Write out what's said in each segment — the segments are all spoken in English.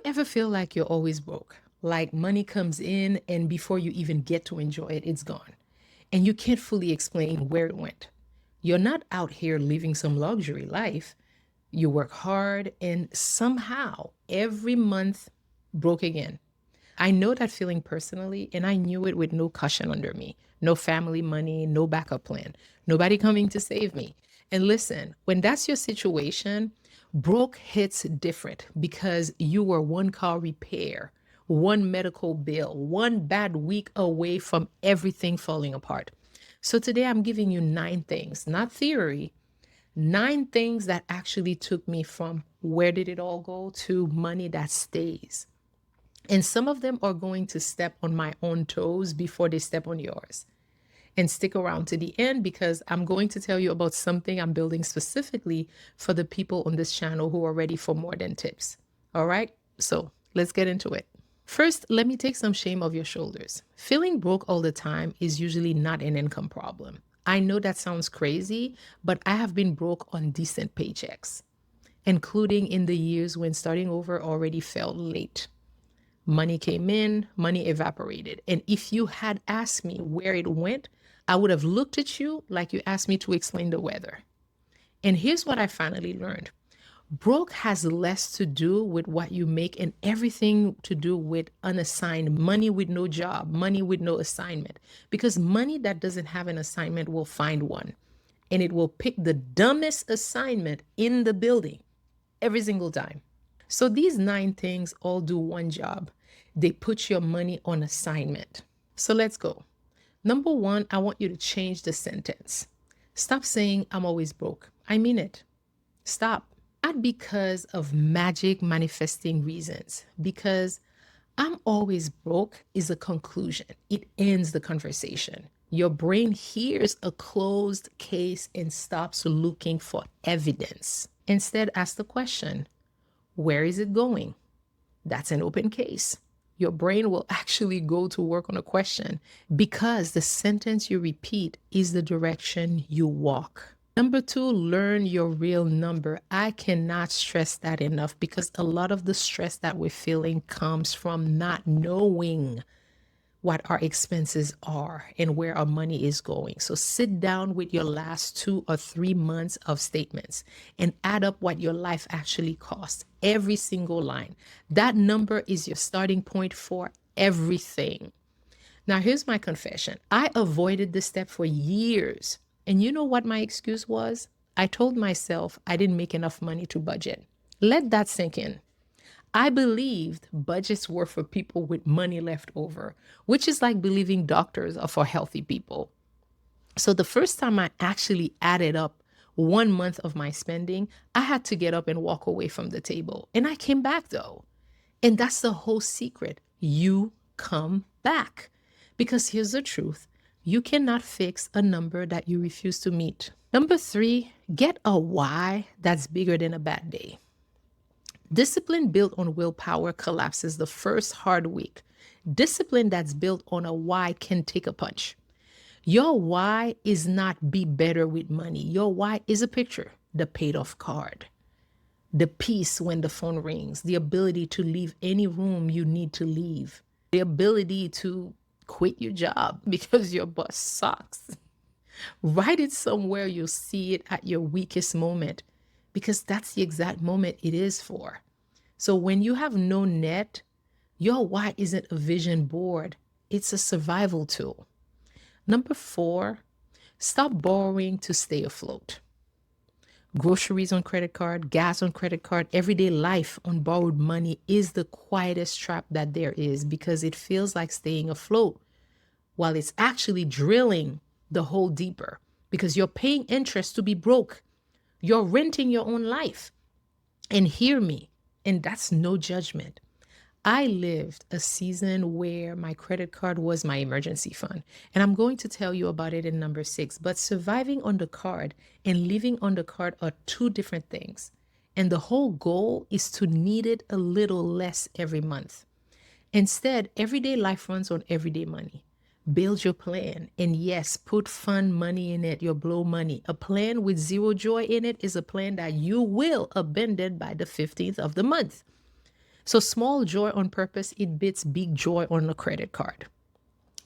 Ever feel like you're always broke? Like money comes in and before you even get to enjoy it, it's gone. And you can't fully explain where it went. You're not out here living some luxury life. You work hard and somehow every month broke again. I know that feeling personally, and I knew it with no cushion under me, no family money, no backup plan, nobody coming to save me. And listen, when that's your situation, broke hits different because you were one car repair, one medical bill, one bad week away from everything falling apart. So today I'm giving you 9 things, not theory, 9 things that actually took me from where did it all go to money that stays. And some of them are going to step on my own toes before they step on yours. And stick around to the end because I'm going to tell you about something I'm building specifically for the people on this channel who are ready for more than tips. All right, so let's get into it. First, let me take some shame off your shoulders. Feeling broke all the time is usually not an income problem. I know that sounds crazy, but I have been broke on decent paychecks, including in the years when starting over already felt late. Money came in, money evaporated. And if you had asked me where it went, I would have looked at you like you asked me to explain the weather. And here's what I finally learned. Broke has less to do with what you make and everything to do with unassigned money with no job, money with no assignment. Because money that doesn't have an assignment will find one and it will pick the dumbest assignment in the building every single time. So these 9 things all do one job. They put your money on assignment. So let's go. Number one, I want you to change the sentence. Stop saying I'm always broke. I mean it. Stop. Not because of magic manifesting reasons, because I'm always broke is a conclusion. It ends the conversation. Your brain hears a closed case and stops looking for evidence. Instead, ask the question, where is it going? That's an open case. Your brain will actually go to work on a question because the sentence you repeat is the direction you walk. Number two, learn your real number. I cannot stress that enough because a lot of the stress that we're feeling comes from not knowing what our expenses are and where our money is going. So sit down with your last 2 or 3 months of statements and add up what your life actually costs, every single line. That number is your starting point for everything. Now, here's my confession. I avoided this step for years. And you know what my excuse was? I told myself I didn't make enough money to budget. Let that sink in. I believed budgets were for people with money left over, which is like believing doctors are for healthy people. So the first time I actually added up 1 month of my spending, I had to get up and walk away from the table. And I came back though. And that's the whole secret. You come back. Because here's the truth. You cannot fix a number that you refuse to meet. Number 3, get a why that's bigger than a bad day. Discipline built on willpower collapses the first hard week. Discipline that's built on a why can take a punch. Your why is not be better with money. Your why is a picture, the paid off card, the peace when the phone rings, the ability to leave any room you need to leave, the ability to quit your job because your boss sucks. Write it somewhere you'll see it at your weakest moment because that's the exact moment it is for. So when you have no net, your why isn't a vision board. It's a survival tool. Number 4, stop borrowing to stay afloat. Groceries on credit card, gas on credit card, everyday life on borrowed money is the quietest trap that there is because it feels like staying afloat while it's actually drilling the hole deeper because you're paying interest to be broke. You're renting your own life. And hear me, and that's no judgment. I lived a season where my credit card was my emergency fund. And I'm going to tell you about it in number 6. But surviving on the card and living on the card are 2 different things. And the whole goal is to need it a little less every month. Instead, everyday life runs on everyday money. Build your plan. And yes, put fun money in it, your blow money. A plan with 0 joy in it is a plan that you will abandon by the 15th of the month. So small joy on purpose, it beats big joy on a credit card.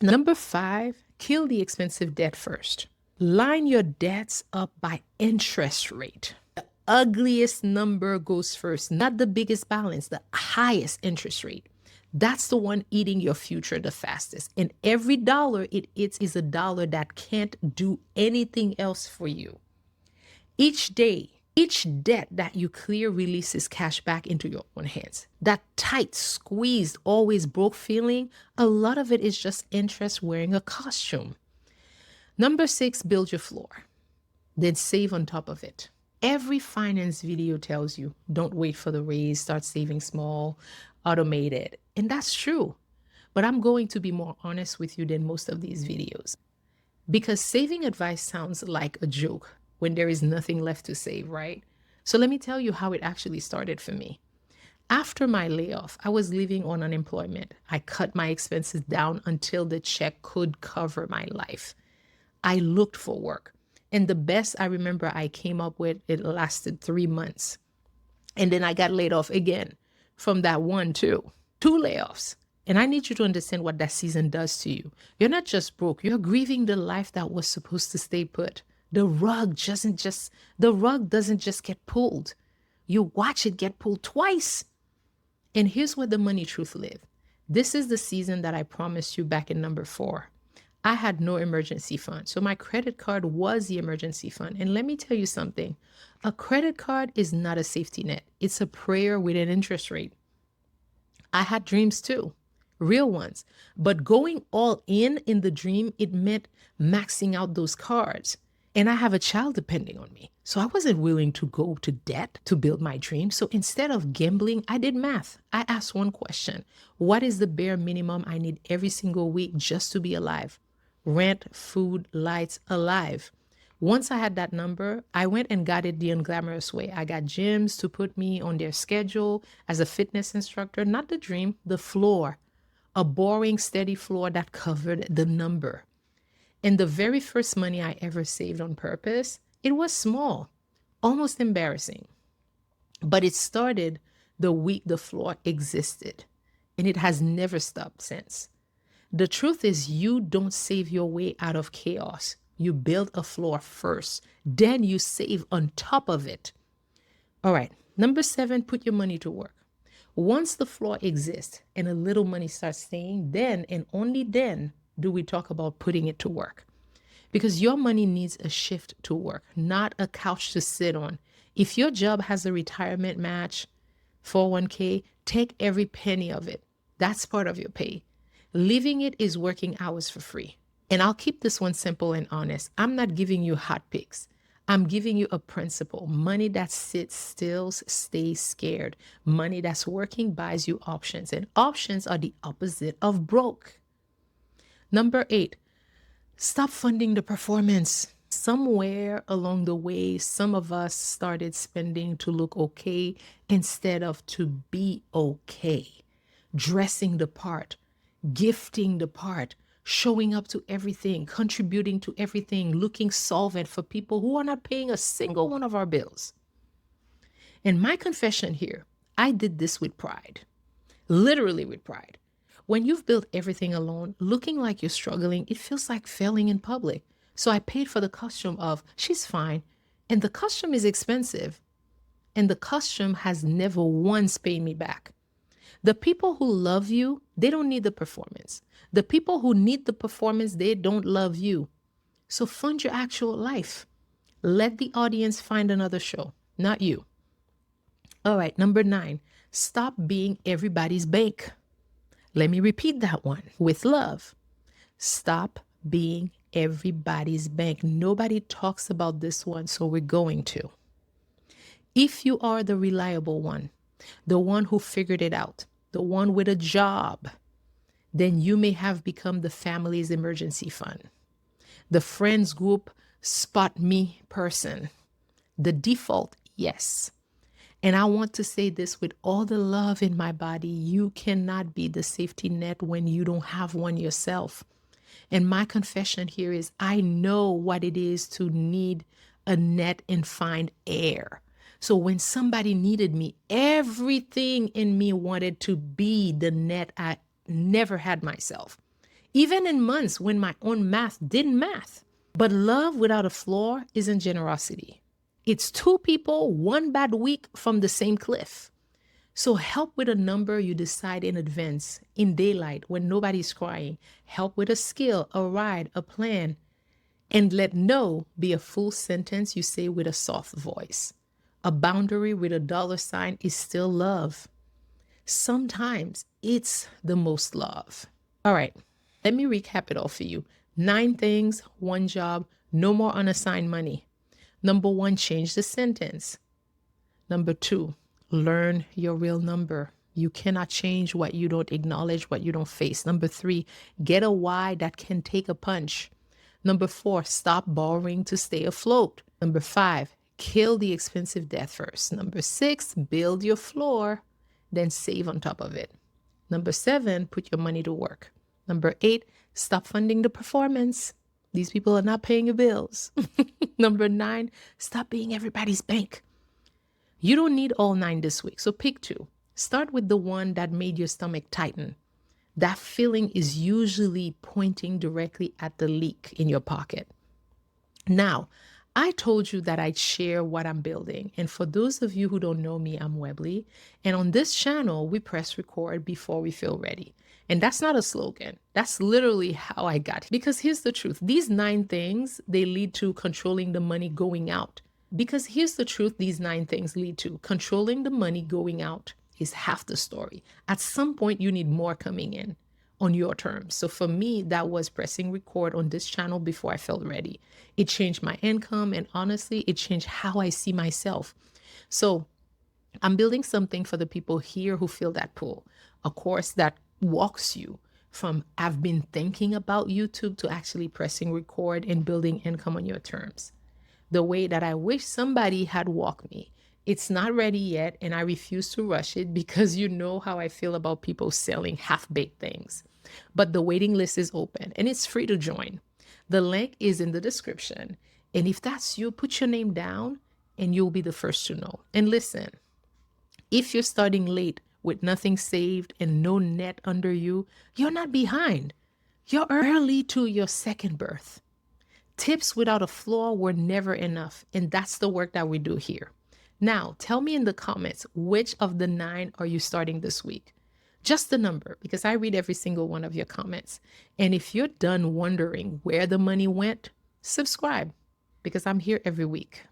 Number 5, kill the expensive debt first. Line your debts up by interest rate. The ugliest number goes first, not the biggest balance, the highest interest rate. That's the one eating your future the fastest. And every dollar it eats is a dollar that can't do anything else for you. Each day, each debt that you clear releases cash back into your own hands. That tight, squeezed, always broke feeling, a lot of it is just interest wearing a costume. Number 6, build your floor. Then save on top of it. Every finance video tells you, don't wait for the raise, start saving small, automate it. And that's true. But I'm going to be more honest with you than most of these videos. Because saving advice sounds like a joke when there is nothing left to save, right? So let me tell you how it actually started for me. After my layoff, I was living on unemployment. I cut my expenses down until the check could cover my life. I looked for work. And the best I remember I came up with, it lasted 3 months. And then I got laid off again from that one too. 2 layoffs. And I need you to understand what that season does to you. You're not just broke. You're grieving the life that was supposed to stay put. The rug doesn't just get pulled. You watch it get pulled twice. And here's where the money truth live. This is the season that I promised you back in number 4. I had no emergency fund. So my credit card was the emergency fund. And let me tell you something. A credit card is not a safety net. It's a prayer with an interest rate. I had dreams too, real ones. But going all in the dream, it meant maxing out those cards. And I have a child depending on me. So I wasn't willing to go to debt to build my dream. So instead of gambling, I did math. I asked one question. What is the bare minimum I need every single week just to be alive? Rent, food, lights, alive. Once I had that number, I went and got it the unglamorous way. I got gyms to put me on their schedule as a fitness instructor, not the dream, the floor, a boring, steady floor that covered the number. And the very first money I ever saved on purpose, it was small, almost embarrassing. But it started the week the floor existed, and it has never stopped since. The truth is, you don't save your way out of chaos. You build a floor first, then you save on top of it. All right, number 7, put your money to work. Once the floor exists and a little money starts staying, then and only then do we talk about putting it to work. Because your money needs a shift to work, not a couch to sit on. If your job has a retirement match, 401k, take every penny of it. That's part of your pay. Living it is working hours for free. And I'll keep this one simple and honest. I'm not giving you hot picks. I'm giving you a principle. Money that sits still stays scared. Money that's working buys you options. And options are the opposite of broke. Number 8, stop funding the performance. Somewhere along the way, some of us started spending to look okay instead of to be okay. Dressing the part, gifting the part, showing up to everything, contributing to everything, looking solvent for people who are not paying a single one of our bills. And my confession here, I did this with pride, literally with pride. When you've built everything alone, looking like you're struggling, it feels like failing in public. So I paid for the costume of, she's fine. And the costume is expensive. And the costume has never once paid me back. The people who love you, they don't need the performance. The people who need the performance, they don't love you. So fund your actual life. Let the audience find another show, not you. All right, number 9, stop being everybody's bank. Let me repeat that one with love. Stop being everybody's bank. Nobody talks about this one, so we're going to. If you are the reliable one, the one who figured it out, the one with a job, then you may have become the family's emergency fund, the friends group spot me person, the default, yes. And I want to say this with all the love in my body, you cannot be the safety net when you don't have one yourself. And my confession here is I know what it is to need a net and find air. So when somebody needed me, everything in me wanted to be the net I never had myself. Even in months when my own math didn't math. But love without a flaw isn't generosity. It's two people, one bad week from the same cliff. So help with a number you decide in advance, in daylight, when nobody's crying. Help with a skill, a ride, a plan. And let no be a full sentence you say with a soft voice. A boundary with a dollar sign is still love. Sometimes it's the most love. All right, let me recap it all for you. 9 things, 1 job, no more unassigned money. Number 1, change the sentence. Number 2, learn your real number. You cannot change what you don't acknowledge, what you don't face. Number 3, get a why that can take a punch. Number 4, stop borrowing to stay afloat. Number 5, kill the expensive debt first. Number 6, build your floor, then save on top of it. Number 7, put your money to work. Number 8, stop funding the performance. These people are not paying your bills. Number 9, stop being everybody's bank. You don't need all 9 this week, so pick 2. Start with the one that made your stomach tighten. That feeling is usually pointing directly at the leak in your pocket. Now, I told you that I'd share what I'm building. And for those of you who don't know me, I'm Webley. And on this channel, we press record before we feel ready. And that's not a slogan. That's literally how I got here. Because here's the truth. These 9 things, they lead to controlling the money going out. Because here's the truth, these 9 things lead to controlling the money going out is half the story. At some point, you need more coming in on your terms. So for me, that was pressing record on this channel before I felt ready. It changed my income, and honestly, it changed how I see myself. So I'm building something for the people here who feel that pull, a course that walks you from I've been thinking about YouTube to actually pressing record and building income on your terms. The way that I wish somebody had walked me. It's not ready yet, and I refuse to rush it because you know how I feel about people selling half-baked things. But the waiting list is open, and it's free to join. The link is in the description. And if that's you, put your name down, and you'll be the first to know. And listen, if you're starting late with nothing saved and no net under you, you're not behind. You're early to your second birth. Tips without a flaw were never enough, and that's the work that we do here. Now, tell me in the comments, which of the 9 are you starting this week? Just the number, because I read every single one of your comments. And if you're done wondering where the money went, subscribe, because I'm here every week.